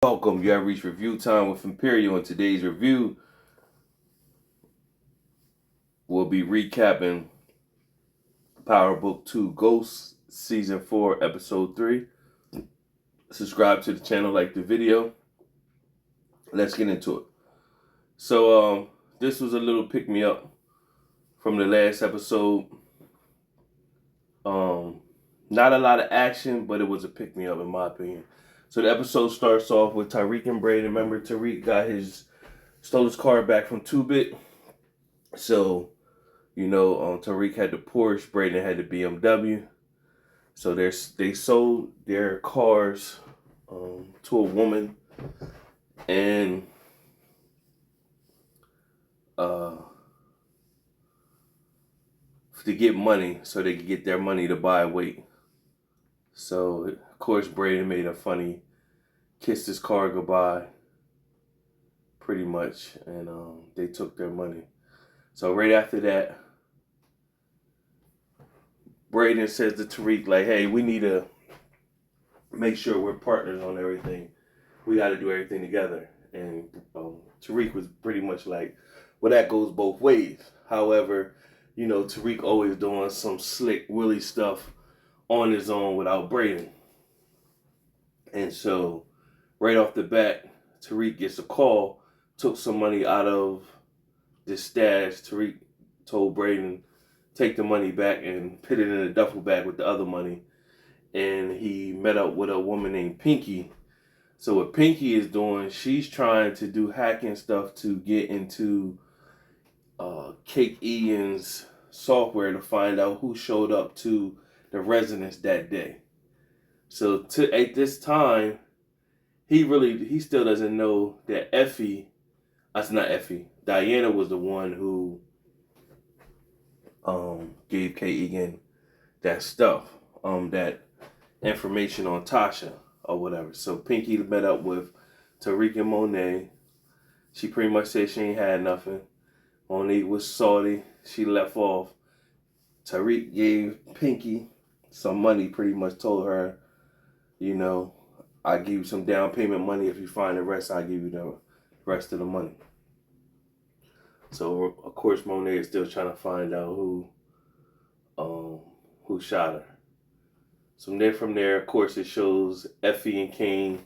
Welcome, you have reached review time with Imperial. In today's review, we'll be recapping Power Book 2 Ghosts, Season 4, Episode 3. Subscribe to the channel, like the video. Let's get into it. So, this was a little pick-me-up from the last episode. Not a lot of action, but it was a pick-me-up in my opinion. So the episode starts off with Tariq and Brayden. Remember, Tariq stole his car back from 2-Bit. So, Tariq had the Porsche, Brayden had the BMW. So they sold their cars to a woman, and to get money, so they could get their money to buy weight. So of course Brayden made a funny, kissed his car goodbye, pretty much, and they took their money. So right after that, Brayden says to Tariq, like, hey, we need to make sure we're partners on everything. We got to do everything together. And Tariq was pretty much like, well, that goes both ways. However, Tariq always doing some slick Willie stuff on his own without Brayden. And so right off the bat, Tariq gets a call, took some money out of the stash. Tariq told Brayden, take the money back and put it in a duffel bag with the other money. And he met up with a woman named Pinky. So what Pinky is doing, she's trying to do hacking stuff to get into Cake Ian's software to find out who showed up to the residence that day. So at this time, he still doesn't know that Diana was the one who gave Kate Egan that stuff, that information on Tasha or whatever. So Pinky met up with Tariq and Monet. She pretty much said she ain't had nothing. Monet was salty. She left off. Tariq gave Pinky some money, pretty much told her, I give you some down payment money. If you find the rest, I'll give you the rest of the money. So of course Monet is still trying to find out who shot her. So from there, of course, it shows Effie and Kane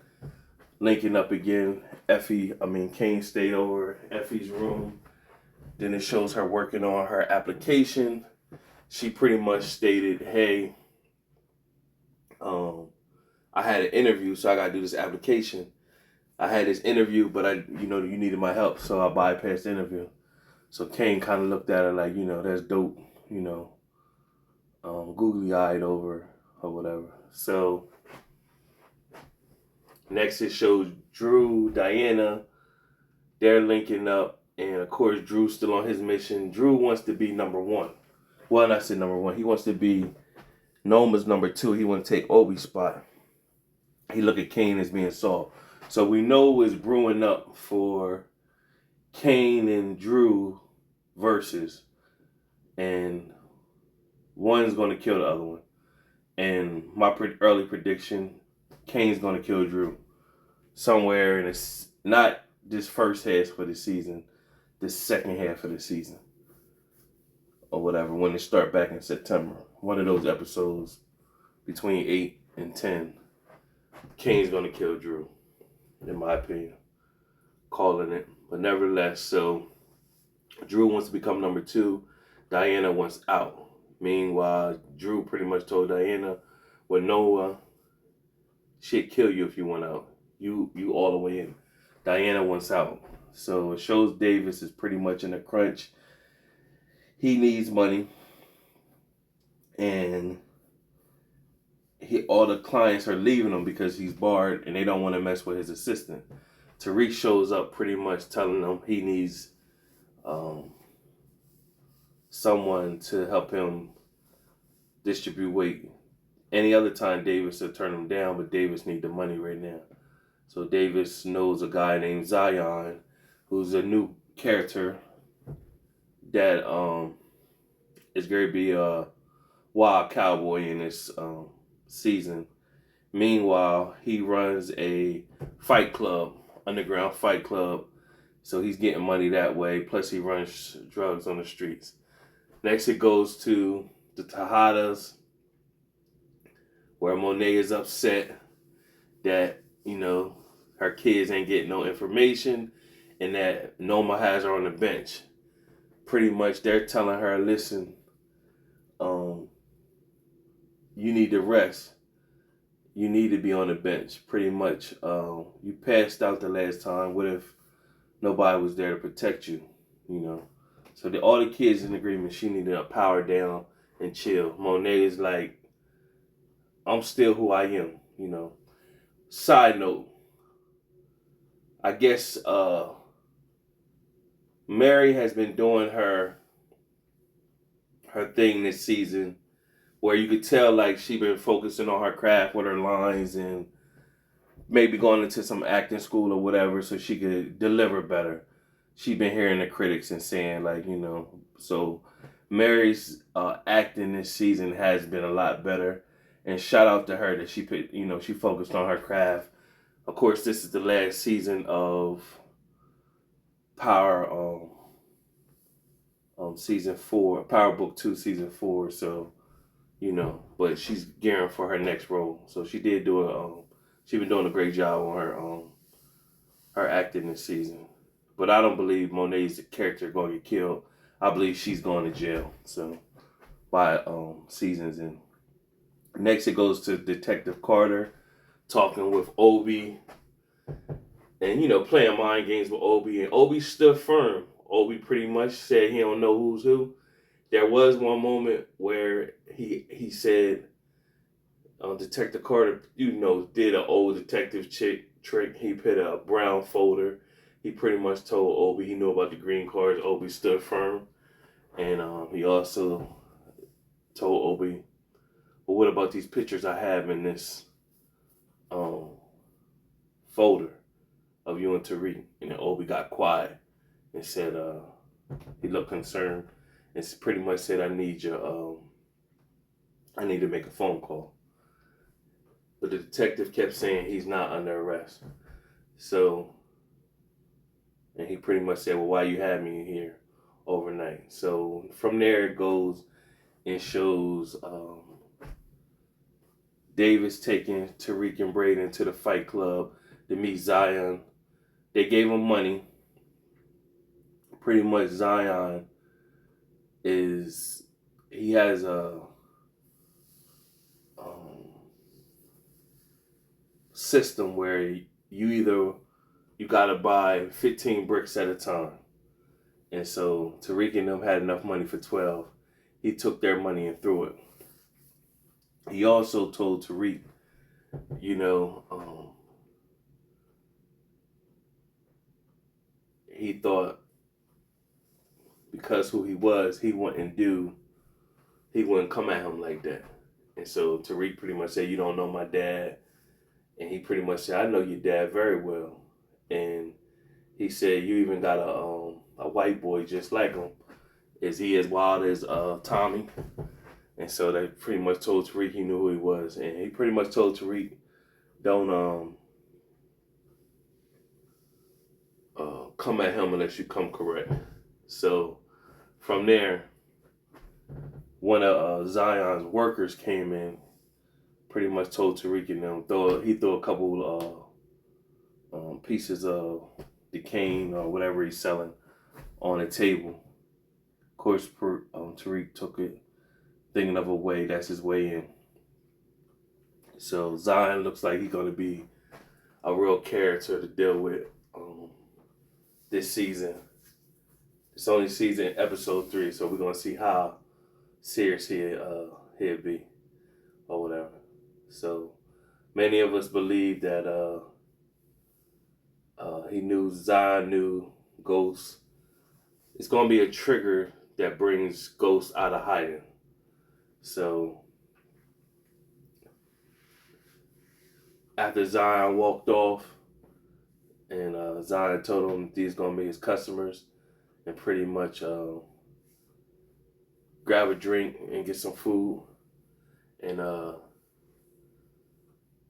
linking up again. Kane stayed over Effie's room. Then it shows her working on her application. She pretty much stated, hey, I had an interview, so I got to do this application. I had this interview, but you needed my help, so I bypassed the interview. So Kane kind of looked at her like, that's dope, googly-eyed over or whatever. So next it shows Drew, Diana, they're linking up, and of course Drew's still on his mission. Drew wants to be number one. Well, not say number one. He wants to be known as number two. He wants to take Obi's spot. He look at Kane as being soft. So we know it's brewing up for Kane and Drew versus, and one's going to kill the other one. And my early prediction, Kane's going to kill Drew somewhere in not this first half of the season, this second half of the season or whatever, when they start back in September. One of those episodes between 8 and 10, Kane's going to kill Drew, in my opinion. Calling it. But nevertheless, so Drew wants to become number two. Diana wants out. Meanwhile, Drew pretty much told Diana, well, Noah, she'd kill you if you went out. You all the way in. Diana wants out. So it shows Davis is pretty much in a crunch. He needs money. And all the clients are leaving him because he's barred and they don't want to mess with his assistant. Tariq shows up pretty much telling him he needs someone to help him distribute weight. Any other time Davis would turn him down, but Davis needs the money right now. So Davis knows a guy named Zion, who's a new character that is going to be a wild cowboy in this season. Meanwhile, he runs a fight club, underground fight club. So he's getting money that way. Plus, he runs drugs on the streets. Next, it goes to the Tejadas, where Monet is upset that, her kids ain't getting no information and that Noma has her on the bench. Pretty much, they're telling her, listen, um, you need to rest. You need to be on the bench. Pretty much, you passed out the last time. What if nobody was there to protect you? So all the kids in agreement. She needed to power down and chill. Monet is like, I'm still who I am. Side note, I guess Mary has been doing her thing this season, where you could tell like she been focusing on her craft with her lines and maybe going into some acting school or whatever so she could deliver better. She been hearing the critics and saying like, so Mary's acting this season has been a lot better, and shout out to her that she put, she focused on her craft. Of course, this is the last season of Power, season 4, Power Book 2, season 4. So, but she's gearing for her next role. So she did do she been doing a great job on her acting this season. But I don't believe Monet's character going to get killed. I believe she's going to jail. So by seasons in. Next, it goes to Detective Carter talking with Obi, and playing mind games with Obi. And Obi stood firm. Obi pretty much said he don't know who's who. There was one moment where he said, Detective Carter, did an old detective trick. He put a brown folder. He pretty much told Obi he knew about the green cards. Obi stood firm. And he also told Obi, well, what about these pictures I have in this folder of you and Tariq? And then Obi got quiet and said, he looked concerned and pretty much said, I need to make a phone call. But the detective kept saying he's not under arrest. So, and he pretty much said, well, why you have me here overnight? So from there it goes and shows Davis taking Tariq and Brayden to the fight club to meet Zion. They gave him money. Pretty much Zion he has a system where you gotta buy 15 bricks at a time. And so Tariq and them had enough money for 12. He took their money and threw it. He also told Tariq, he thought because who he was, he wouldn't come at him like that. And so Tariq pretty much said, you don't know my dad. And he pretty much said, I know your dad very well. And he said, you even got a white boy just like him. Is he as wild as Tommy? And so they pretty much told Tariq he knew who he was. And he pretty much told Tariq, don't come at him unless you come correct. So from there, one of Zion's workers came in, pretty much told Tariq and them, he threw a couple pieces of the cane or whatever he's selling on the table. Of course, Tariq took it, thinking of a way, that's his way in. So Zion looks like he's going to be a real character to deal with this season. It's only episode 3, so we're going to see how serious he'll be or whatever. So many of us believe that Zion knew Ghost. It's going to be a trigger that brings Ghost out of hiding. So after Zion walked off and Zion told him these going to be his customers and pretty much grab a drink and get some food and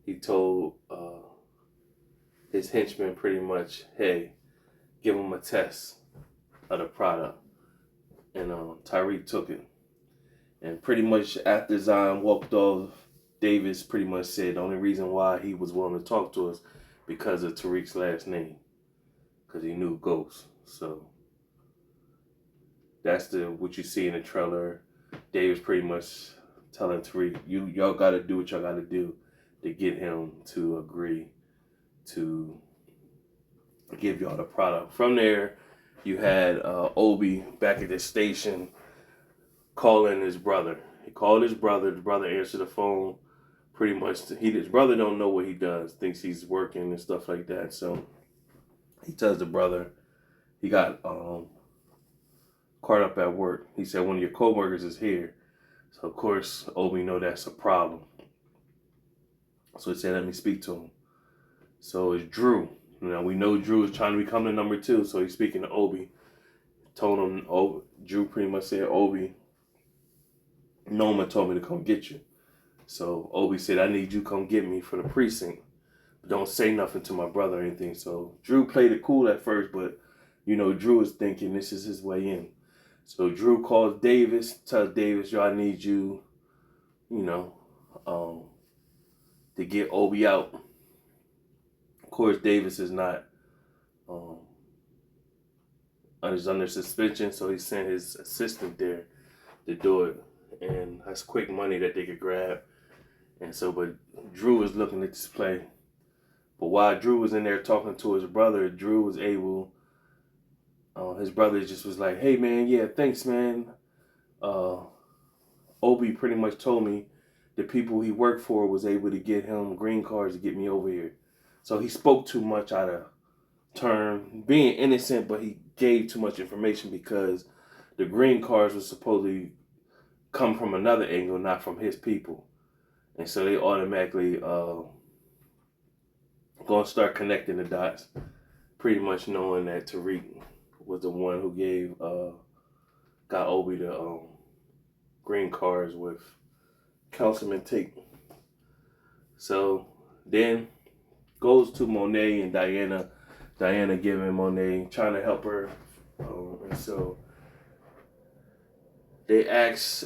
he told his henchman pretty much, hey, give him a test of the product. And Tariq took it. And pretty much after Zion walked off, Davis pretty much said the only reason why he was willing to talk to us because of Tariq's last name. Because he knew Ghost. So that's what you see in the trailer. Davis pretty much telling Tariq, y'all gotta do what y'all gotta do to get him to agree to give y'all the product. From there, you had Obi back at the station calling his brother. He called his brother. The brother answered the phone. Pretty much, his brother don't know what he does. Thinks he's working and stuff like that. So he tells the brother he got caught up at work. He said one of your coworkers is here. So of course Obi know that's a problem. So he said let me speak to him. So it's Drew. We know Drew is trying to become the number 2. So he's speaking to Obi. Told him, Drew pretty much said, Obi, Noma told me to come get you. So Obi said, I need you to come get me for the precinct. But don't say nothing to my brother or anything. So Drew played it cool at first, but Drew is thinking this is his way in. So Drew calls Davis, tells Davis, yo, I need you, to get Obi out. Of course, Davis is not under suspension, so he sent his assistant there to do it. And that's quick money that they could grab. And so, but Drew was looking at this play. But while Drew was in there talking to his brother, Drew was able, his brother just was like, hey man, yeah, thanks man. Obi pretty much told me the people he worked for was able to get him green cards to get me over here. So he spoke too much out of turn, being innocent, but he gave too much information because the green cards were supposedly come from another angle, not from his people. And so they automatically gonna start connecting the dots, pretty much knowing that Tariq was the one who got Obi the green cards with Councilman Tate. So then goes to Monet and Diana. Diana giving Monet, trying to help her. And so they ask,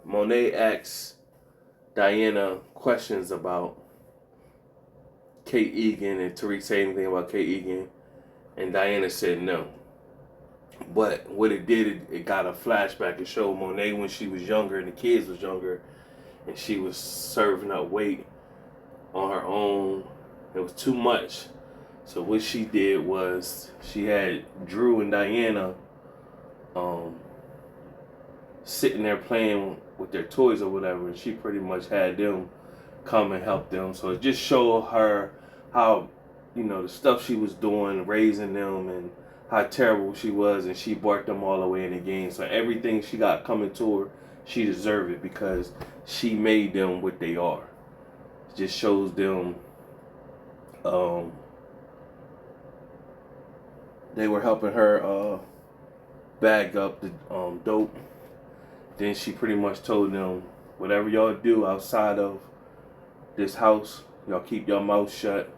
Monet asks Diana questions about Kate Egan, and Tariq said anything about Kate Egan, and Diana said no. But what it did, it got a flashback. It showed Monet when she was younger and the kids was younger, and she was serving up weight on her own. It was too much. So what she did was she had Drew and Diana sitting there playing with their toys or whatever, and she pretty much had them come and help them. So it just showed her how, the stuff she was doing, raising them, and how terrible she was, and she brought them all the way in the game. So everything she got coming to her, she deserved it because she made them what they are. It just shows them they were helping her bag up the dope. Then she pretty much told them, whatever y'all do outside of this house, y'all keep your mouth shut,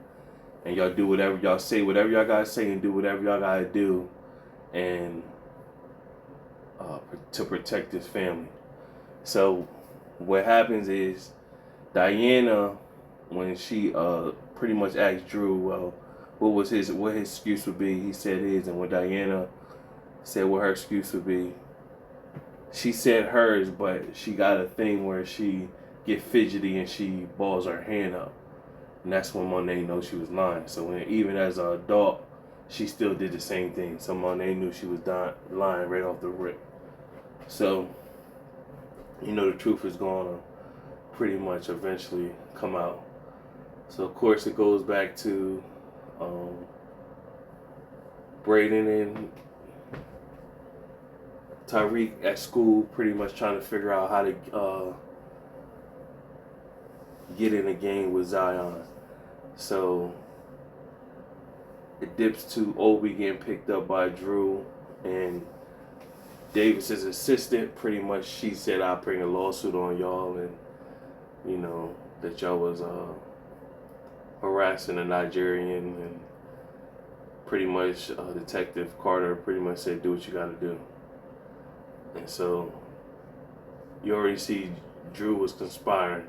and y'all do whatever y'all say, whatever y'all gotta say, and do whatever y'all gotta do, and to protect this family. So what happens is Diana, when she pretty much asked Drew, well, what his excuse would be, he said his, and when Diana said what her excuse would be, she said hers, but she got a thing where she get fidgety and she balls her hand up. And that's when Monet knows she was lying. So even as an adult, she still did the same thing. So Monet knew she was lying right off the rip. So, the truth is going to pretty much eventually come out. So, of course, it goes back to Brayden and Tariq at school, pretty much trying to figure out how to get in a game with Zion. So it dips to Obi getting picked up by Drew, and Davis's assistant, pretty much she said, I'll bring a lawsuit on y'all, and that y'all was harassing a Nigerian, and pretty much Detective Carter pretty much said, do what you gotta do. And so you already see Drew was conspiring.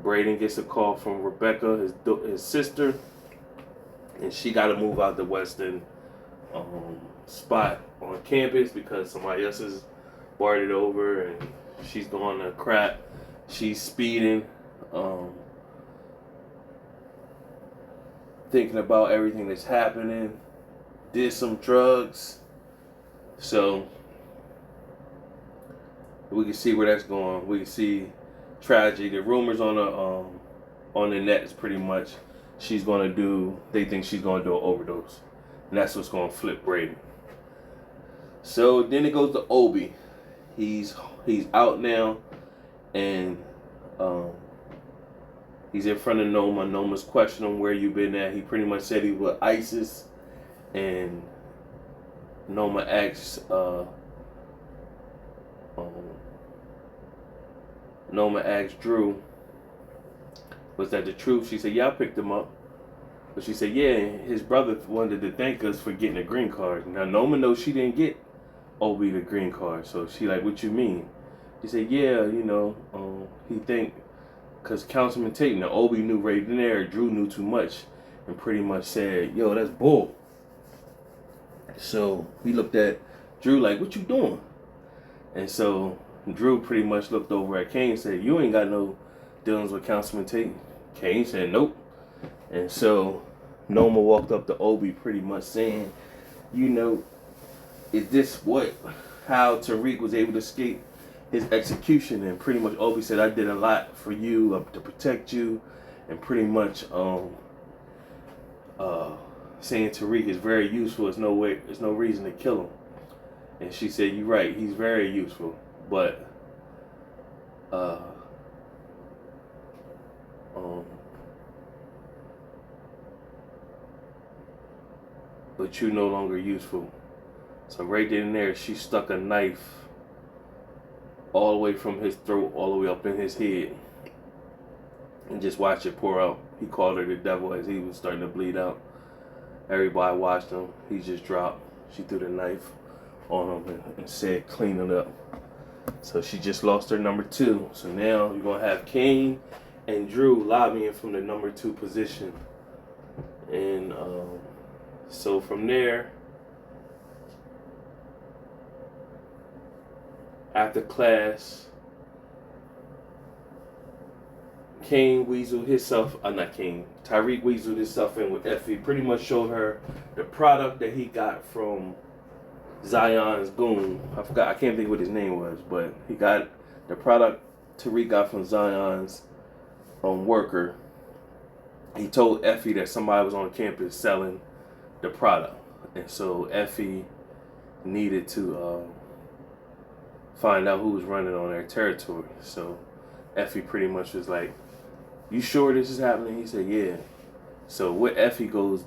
Brayden gets a call from Rebecca, his sister, and she got to move out the Western spot on campus because somebody else has bought it over, and she's going to crap. She's speeding, thinking about everything that's happening, did some drugs. So we can see where that's going. We can see tragedy. The rumors on the net is pretty much they think she's gonna do an overdose, and that's what's gonna flip Brayden. So then it goes to Obi. He's out now, and he's in front of Noma. Noma's questioning him, where you been at. He pretty much said he was ISIS, and Noma asks Drew, was that the truth? She said, yeah, I picked him up. But she said, yeah, his brother wanted to thank us for getting a green card. Now, Noma knows she didn't get Obi the green card. So she like, what you mean? He said, yeah, he think, because Councilman Tate, now Obi knew right there, Drew knew too much, and pretty much said, yo, that's bull. So he looked at Drew like, what you doing? And so Drew pretty much looked over at Kane and said, you ain't got no dealings with Councilman Tate. Kane said, nope. And so Noma walked up to Obi pretty much saying, is this how Tariq was able to escape his execution? And pretty much Obi said, I did a lot for you to protect you, and pretty much saying Tariq is very useful. There's no reason to kill him. And she said, you're right, he's very useful, but but you're no longer useful. So right then and there, she stuck a knife all the way from his throat, all the way up in his head, and just watched it pour out. He called her the devil as he was starting to bleed out. Everybody watched him. He just dropped. She threw the knife on him and said, clean it up. So she just lost her number 2. So now you're going to have Kane and Drew lobbying from the number 2 position. And so from there, after class, Tariq weaseled himself in with Effie, pretty much showed her the product that he got from Zion's goon. I can't think what his name was, but he got the product Tariq got from Zion's worker. He told Effie that somebody was on campus selling the product, and so Effie needed to find out who was running on their territory. So Effie pretty much was like, you sure this is happening? He said, yeah. So what Effie goes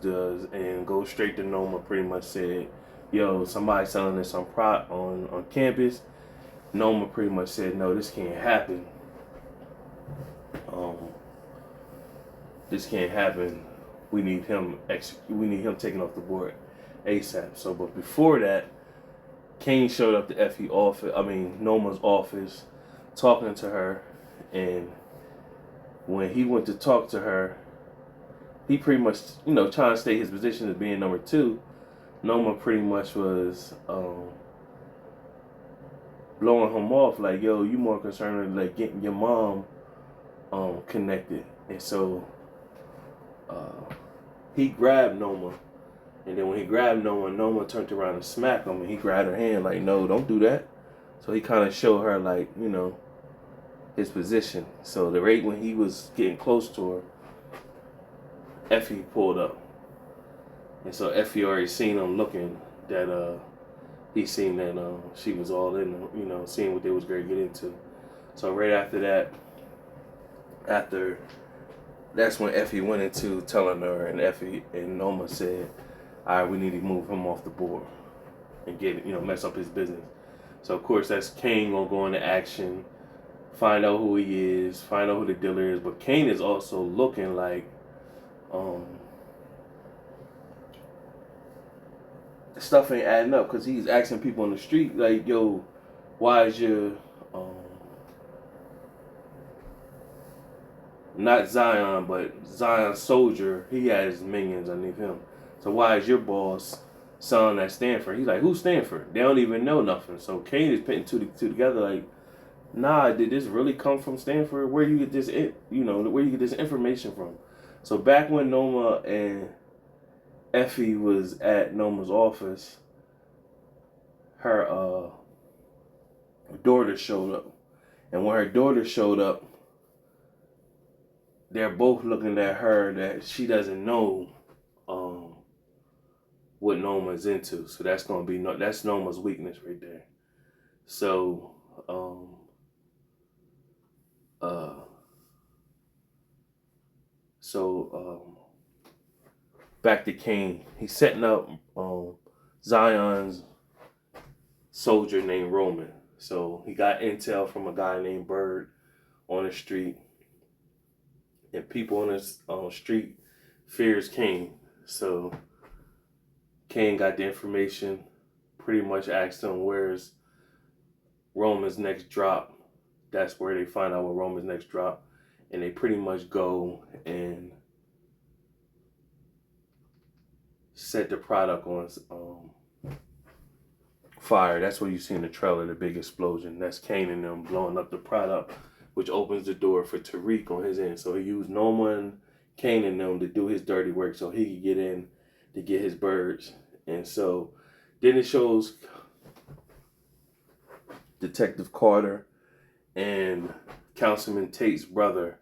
straight to Noma, pretty much said, yo, somebody selling this on campus. Noma pretty much said, no, this can't happen. This can't happen. We need him taken off the board ASAP. So, but before that, Kane showed up to Noma's office, talking to her, and when he went to talk to her, he pretty much, trying to state his position as being number 2. Noma pretty much was blowing him off like, yo, you more concerned with like getting your mom connected. And so he grabbed Noma, and then when he grabbed Noma turned around and smacked him, and he grabbed her hand like, no, don't do that. So he kind of showed her like, his position. So the rate when he was getting close to her, Effie pulled up. And so Effie already seen him looking that he seen that she was all in, seeing what they was going to get into. So right after that, that's when Effie went into telling her, and Effie and Noma said, all right, we need to move him off the board and get, mess up his business. So of course that's Kane gonna go into action find out who he is, find out who the dealer is. But Kane is also looking like um, stuff ain't adding up because he's asking people on the street like, "Yo, why is your um, not Zion, but Zion Soldier? He has minions underneath him. So why is your boss son at Stanford?" He's like, "Who's Stanford?" They don't even know nothing. So Kane is putting two together like, "Nah, did this really come from Stanford? Where you get this, where you get this information from?" So back when Noma and Effie was at Noma's office, her daughter showed up. And when her daughter showed up, they're both looking at her that she doesn't know um, what Noma's into. So that's gonna be that's Noma's weakness right there. So um, uh, so back to Kane. He's setting up Zion's soldier named Roman. So he got intel from a guy named Bird on the street, and people on this street fears Kane. So Kane got the information, pretty much asked him where's Roman's next drop. That's where they find out what Roman's next drop, and they pretty much go and set the product on fire. That's what you see in the trailer, the big explosion. That's Kane and them blowing up the product, which opens the door for Tariq on his end. So he used Noma and Kane and them to do his dirty work so he could get in to get his birds. And so then it shows Detective Carter and Councilman Tate's brother,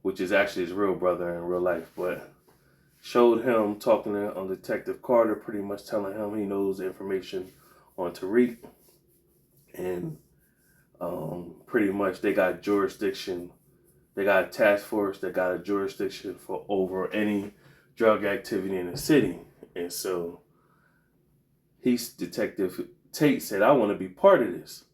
which is actually his real brother in real life, but showed him talking to Detective Carter, pretty much telling him he knows information on Tariq, and pretty much they got jurisdiction. They got a task force that got a jurisdiction for over any drug activity in the city. And so Detective Tate said, "I want to be part of this."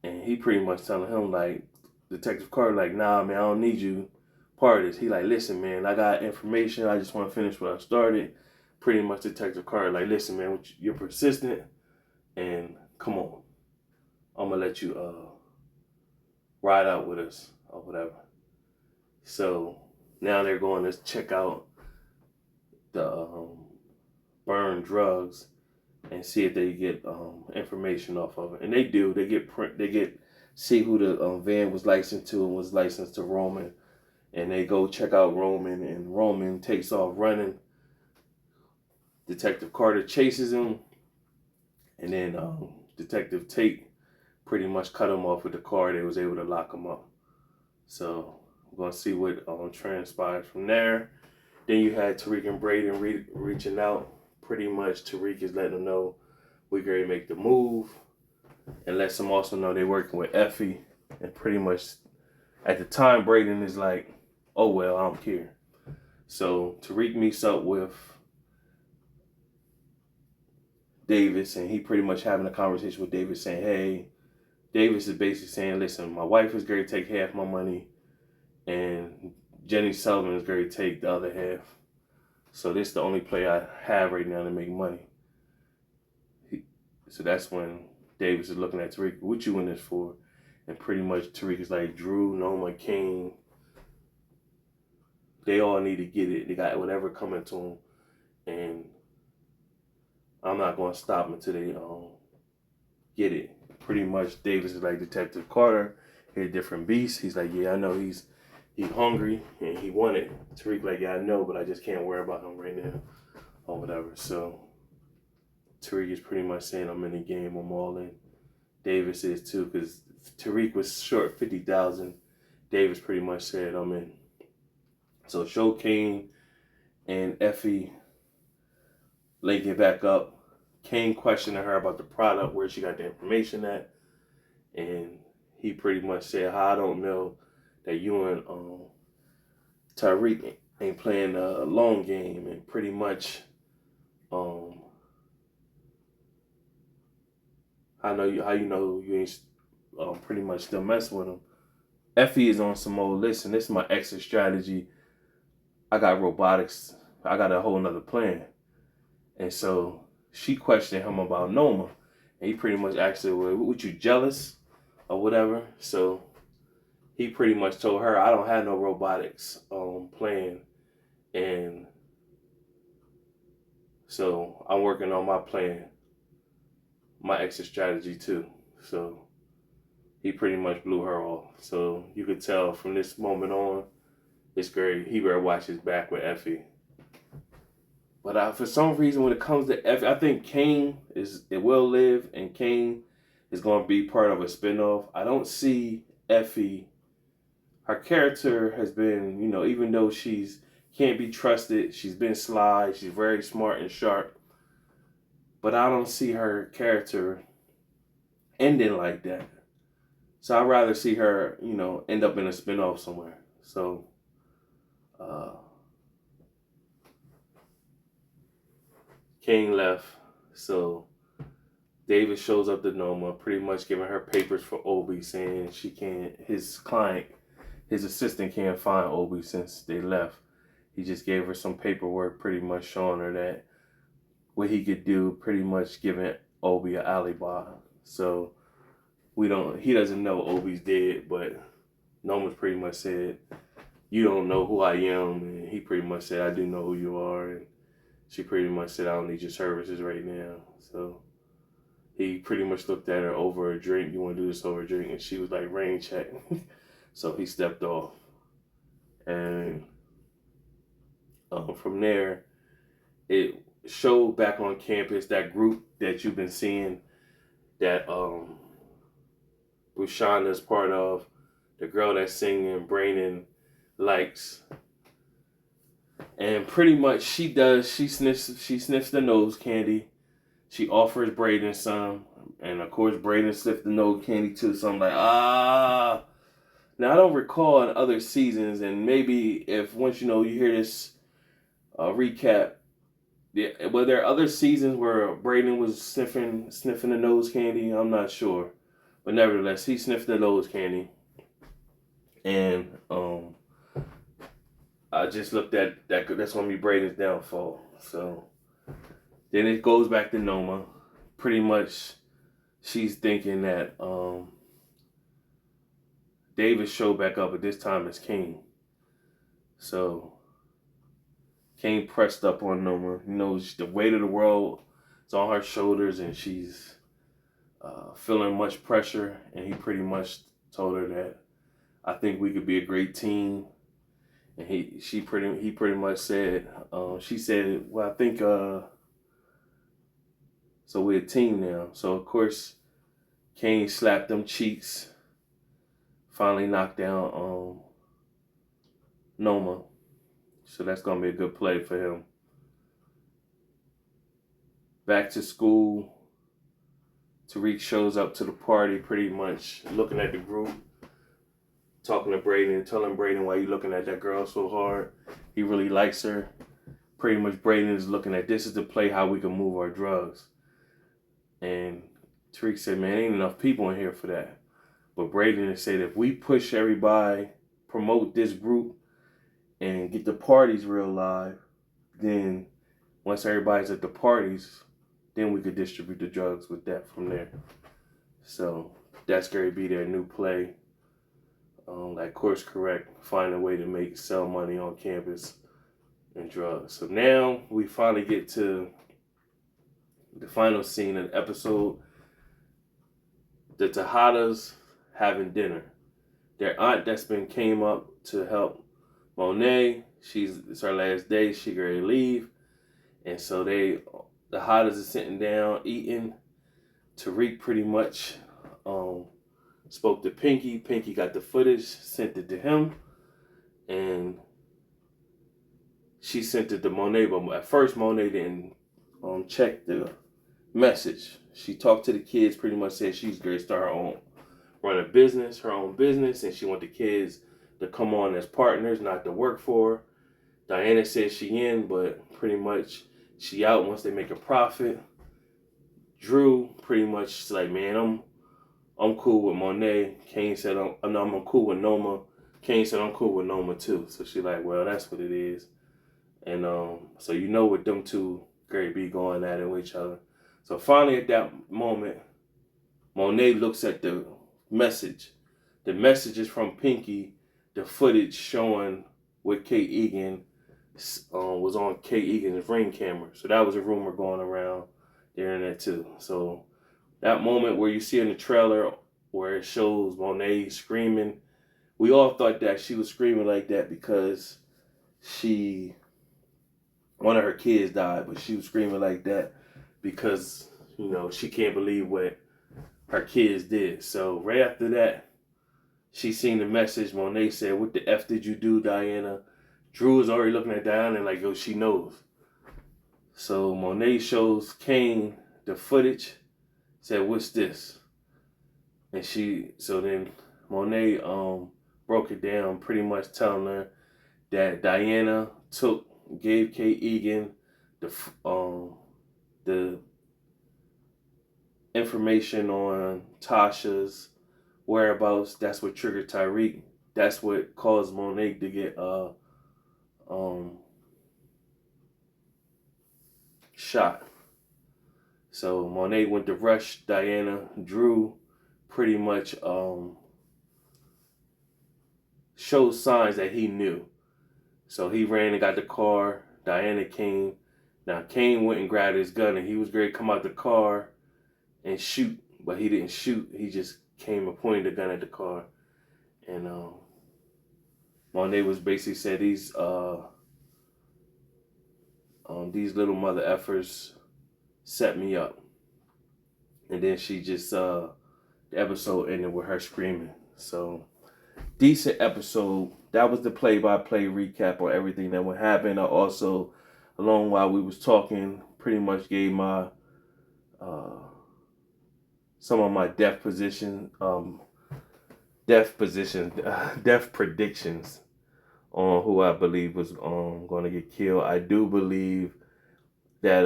And he pretty much telling him like, Detective Carter like, "Nah, man, I don't need you part of this." He like, "Listen, man, I got information. I just want to finish what I started." Pretty much Detective Carter like, "Listen, man, you're persistent, and come on, I'm gonna let you ride out with us or whatever." So now they're going to check out the burned drugs and see if they get information off of it, and they do. They get see who the van was licensed to, and was licensed to Roman, and they go check out Roman, and Roman takes off running. Detective Carter chases him, and then Detective Tate pretty much cut him off with the car. They was able to lock him up. So we're gonna see what transpires from there. Then you had Tariq and Brayden reaching out. Pretty much Tariq is letting them know we're going to make the move, and lets them also know they're working with Effie. And pretty much at the time, Brayden is like, "Oh well, I don't care." So Tariq meets up with Davis, and he pretty much having a conversation with Davis saying, "Hey," Davis is basically saying, "Listen, my wife is going to take half my money, and Jenny Sullivan is going to take the other half. So this is the only play I have right now to make money." So that's when Davis is looking at Tariq, "What you in this for?" And pretty much Tariq is like, "Drew, Noma, King, they all need to get it. They got whatever coming to them, and I'm not going to stop until they get it." Pretty much Davis is like, "Detective Carter, he's a different beast." He's like, "Yeah, I know he's hungry and he wanted." Tariq like, "Yeah, I know, but I just can't worry about him right now," or whatever. So Tariq is pretty much saying, "I'm in the game, I'm all in." Davis is too, because Tariq was short 50,000. Davis pretty much said, "I'm in." So show Kane and Effie linking back up. Kane questioning her about the product, where she got the information at, and he pretty much said, "I don't know that you and Tariq ain't playing a long game," and pretty much how you know you ain't pretty much still mess with him. Effie is on some old, listen, this is my exit strategy. I got robotics. I got a whole nother plan. And so she questioned him about Noma. And he pretty much asked her, well, what, you jealous or whatever? So he pretty much told her, I don't have no robotics plan. And so I'm working on my plan, my exit strategy too. So he pretty much blew her off. So you could tell from this moment on, it's great. He better watch his back with Effie. But for some reason, when it comes to Effie, I think Kane it will live, and Kane is going to be part of a spinoff. I don't see Effie. Her character has been, even though she's can't be trusted, she's been sly, she's very smart and sharp. But I don't see her character ending like that. So I'd rather see her, end up in a spinoff somewhere. So, Kane left. So David shows up to Noma, pretty much giving her papers for Obi, saying his assistant can't find Obi since they left. He just gave her some paperwork, pretty much showing her that what he could do, pretty much giving Obi an alibi. So he doesn't know Obi's dead, but Noma's pretty much said, you don't know who I am, and he pretty much said, I do know who you are, and she pretty much said, I don't need your services right now. So he pretty much looked at her over a drink. You want to do this over a drink? And she was like, rain check. So he stepped off. And from there, it showed back on campus that group that you've been seeing that Bushana's part of, the girl that's singing, Brayden likes. And pretty much she sniffs the nose candy. She offers Brayden some. And of course Brayden sniffed the nose candy too. So I'm like, ah. Now I don't recall in other seasons, and maybe if once you hear this recap, were there other seasons where Brayden was sniffing the nose candy? I'm not sure. But nevertheless, he sniffed the nose candy. And I just looked at that. That's going to be Brayden's downfall. So then it goes back to Noma. Pretty much, she's thinking that David showed back up, but this time it's King. So Kane pressed up on Noma. The weight of the world is on her shoulders, and she's feeling much pressure. And he pretty much told her that I think we could be a great team. And he pretty much said, she said, well, I think so we're a team now. So of course, Kane slapped them cheeks. Finally knocked down Noma. So that's going to be a good play for him. Back to school. Tariq shows up to the party, pretty much looking at the group, talking to Brayden, telling Brayden, why you looking at that girl so hard? He really likes her. Pretty much Brayden is looking at, this is the play how we can move our drugs. And Tariq said, man, ain't enough people in here for that. But Brayden said, if we push everybody, promote this group, and get the parties real live, then once everybody's at the parties, then we could distribute the drugs with that from there. So that's going to be their new play. Like course correct, find a way to sell money on campus and drugs. So now we finally get to the final scene of the episode. The Tejadas having dinner. Their aunt came up to help Monet. It's her last day. She ready to leave. And so the Tejadas are sitting down, eating. Tariq pretty much spoke to Pinky. Pinky got the footage, sent it to him. And she sent it to Monet. But at first, Monet didn't check the message. She talked to the kids, pretty much said she's going to start her own business, and she want the kids to come on as partners, not to work for her. Diana says she in, but pretty much she out once they make a profit. Drew pretty much like, man, I'm cool with Monet. Kane said, I'm cool with Noma. Kane said, I'm cool with Noma too. So she like, well, that's what it is. And so you know what them two great be going at it with each other. So finally at that moment, Monet looks at the message. The message is from Pinky, the footage showing what Kate Egan was on Kate Egan's Ring camera. So that was a rumor going around the internet too. So that moment where you see in the trailer where it shows Monet screaming, we all thought that she was screaming like that because one of her kids died, but she was screaming like that because, she can't believe what her kids did. So right after that, she seen the message. Monet said, "What the F did you do, Diana?" Drew was already looking at Diana like, yo, she knows. So Monet shows Kane the footage, said, "What's this?" And so then Monet broke it down, pretty much telling her that Diana gave Kate Egan the information on Tasha's whereabouts. That's what triggered Tariq. That's what caused Monet to get shot. So Monet went to rush Diana. Drew pretty much showed signs that he knew. So he ran and got the car. Diana came. Now Kane went and grabbed his gun and he was ready to come out the car and shoot, but he didn't shoot. He just came and pointed the gun at the car. And Monet was basically said these little mother effers set me up. And then she just the episode ended with her screaming. So decent episode. That was the play-by-play recap on everything that would happen. I also, along while we was talking, pretty much gave my some of my death predictions on who I believe was going to get killed. I do believe that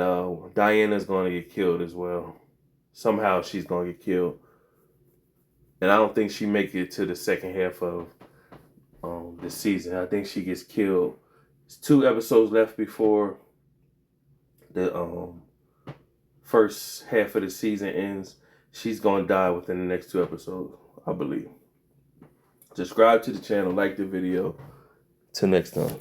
Diana's going to get killed as well. Somehow she's going to get killed. And I don't think she make it to the second half of the season. I think she gets killed. There's 2 episodes left before the first half of the season ends. She's going to die within the next 2 episodes, I believe. Subscribe to the channel, like the video. Till next time.